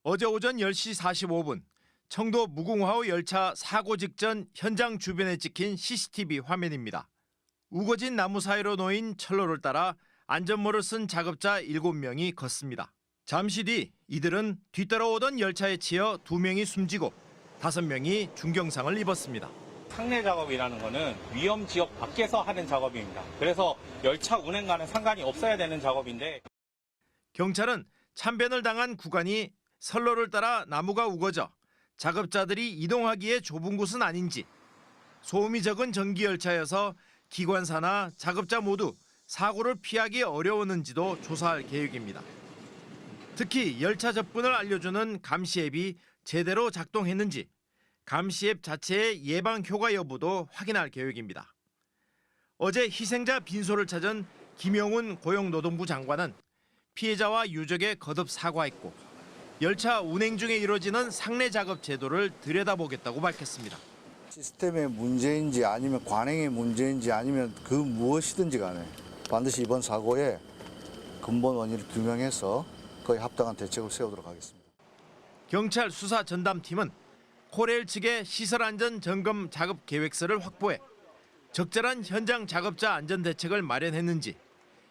어제 오전 10시 45분 청도 무궁화호 열차 사고 직전 현장 주변에 찍힌 CCTV 화면입니다. 우거진 나무 사이로 놓인 철로를 따라 안전모를 쓴 작업자 7명이 걷습니다. 잠시 뒤 이들은 뒤따라오던 열차에 치여 2명이 숨지고 5명이 중경상을 입었습니다. 상내 작업이라는 것은 위험 지역 밖에서 하는 작업입니다. 그래서 열차 운행과는 상관이 없어야 되는 작업인데 경찰은 참변을 당한 구간이 선로를 따라 나무가 우거져 작업자들이 이동하기에 좁은 곳은 아닌지, 소음이 적은 전기열차여서 기관사나 작업자 모두 사고를 피하기 어려웠는지도 조사할 계획입니다. 특히 열차 접근을 알려주는 감시 앱이 제대로 작동했는지 감시 앱 자체의 예방 효과 여부도 확인할 계획입니다. 어제 희생자 빈소를 찾은 김영훈 고용노동부 장관은 피해자와 유족에 거듭 사과했고 열차 운행 중에 이루어지는 상내 작업 제도를 들여다보겠다고 밝혔습니다. 시스템의 문제인지 아니면 관행의 문제인지 아니면 그 무엇이든지 간에 반드시 이번 사고의 근본 원인을 규명해서 거의 합당한 대책을 세우도록 하겠습니다. 경찰 수사 전담팀은 코레일 측에 시설 안전 점검 작업 계획서를 확보해 적절한 현장 작업자 안전 대책을 마련했는지,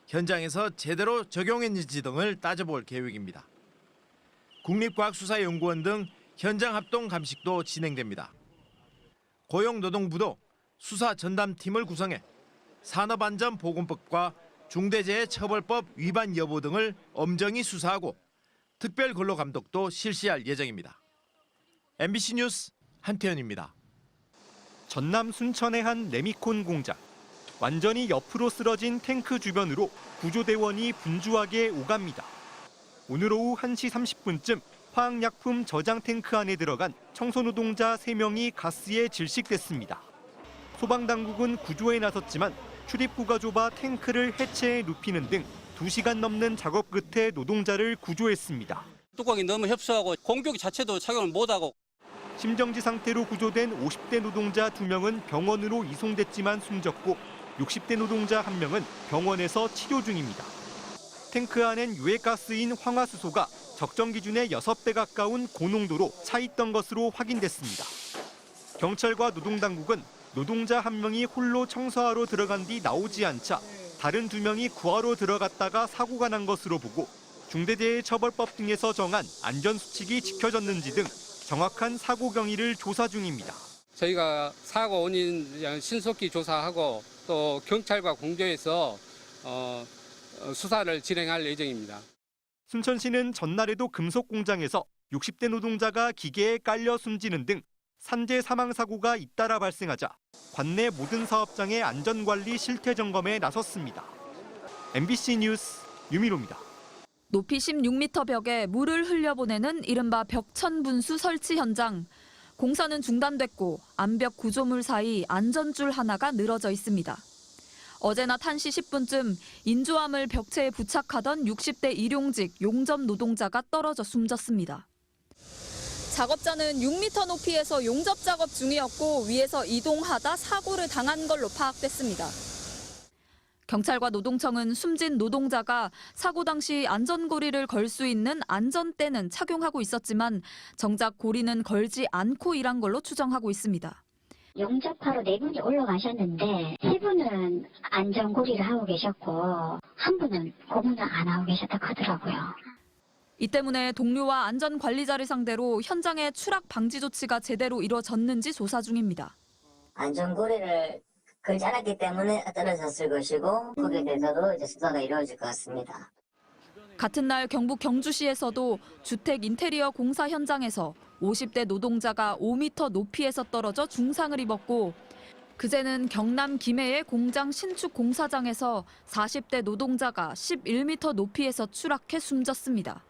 현장에서 제대로 적용했는지 등을 따져볼 계획입니다. 국립과학수사연구원 등 현장 합동 감식도 진행됩니다. 고용노동부도 수사 전담팀을 구성해 산업안전보건법과 중대재해처벌법 위반 여부 등을 엄정히 수사하고 특별 근로감독도 실시할 예정입니다. MBC 뉴스 한태현입니다. 전남 순천의 한 레미콘 공장. 완전히 옆으로 쓰러진 탱크 주변으로 구조대원이 분주하게 오갑니다. 오늘 오후 1시 30분쯤 화학약품 저장 탱크 안에 들어간 청소노동자 3명이 가스에 질식됐습니다. 소방당국은 구조에 나섰지만 출입구가 좁아 탱크를 해체해 눕히는 등 2시간 넘는 작업 끝에 노동자를 구조했습니다. 뚜껑이 너무 협소하고 공조기 자체도 착용을 못하고 심정지 상태로 구조된 50대 노동자 2명은 병원으로 이송됐지만 숨졌고 60대 노동자 1명은 병원에서 치료 중입니다. 탱크 안엔 유해가스인 황화수소가 적정 기준의 6배 가까운 고농도로 차 있던 것으로 확인됐습니다. 경찰과 노동당국은 노동자 1명이 홀로 청소하러 들어간 뒤 나오지 않자 다른 2명이 구하러 들어갔다가 사고가 난 것으로 보고 중대재해처벌법 등에서 정한 안전수칙이 지켜졌는지 등 정확한 사고 경위를 조사 중입니다. 저희가 사고 원인 신속히 조사하고 또 경찰과 공조해서 수사를 진행할 예정입니다. 순천시는 전날에도 금속 공장에서 60대 노동자가 기계에 깔려 숨지는 등 산재 사망 사고가 잇따라 발생하자 관내 모든 사업장의 안전관리 실태 점검에 나섰습니다. MBC 뉴스 유미로입니다. 높이 16m 벽에 물을 흘려보내는 이른바 벽천 분수 설치 현장. 공사는 중단됐고 암벽 구조물 사이 안전줄 하나가 늘어져 있습니다. 어제 낮 1시 10분쯤 인조함을 벽체에 부착하던 60대 일용직 용접 노동자가 떨어져 숨졌습니다. 작업자는 6m 높이에서 용접 작업 중이었고 위에서 이동하다 사고를 당한 걸로 파악됐습니다. 경찰과 노동청은 숨진 노동자가 사고 당시 안전고리를 걸 수 있는 안전대는 착용하고 있었지만 정작 고리는 걸지 않고 일한 걸로 추정하고 있습니다. 용접하러 4분이 올라가셨는데 3분은 안전고리를 하고 계셨고 1분은 고문을 안 하고 계셨다고 하더라고요. 이 때문에 동료와 안전관리자를 상대로 현장의 추락 방지 조치가 제대로 이루어졌는지 조사 중입니다. 안전고리를 걸지 않았기 때문에 떨어졌을 것이고 거기에 대해서도 이제 수사가 이루어질 것 같습니다. 같은 날 경북 경주시에서도 주택 인테리어 공사 현장에서 50대 노동자가 5m 높이에서 떨어져 중상을 입었고 그제는 경남 김해의 공장 신축 공사장에서 40대 노동자가 11m 높이에서 추락해 숨졌습니다.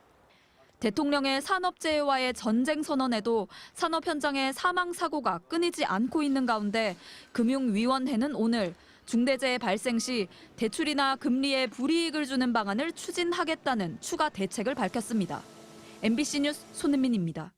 대통령의 산업재해와의 전쟁 선언에도 산업 현장의 사망 사고가 끊이지 않고 있는 가운데 금융위원회는 오늘 중대재해 발생 시 대출이나 금리에 불이익을 주는 방안을 추진하겠다는 추가 대책을 밝혔습니다. MBC 뉴스 손은민입니다.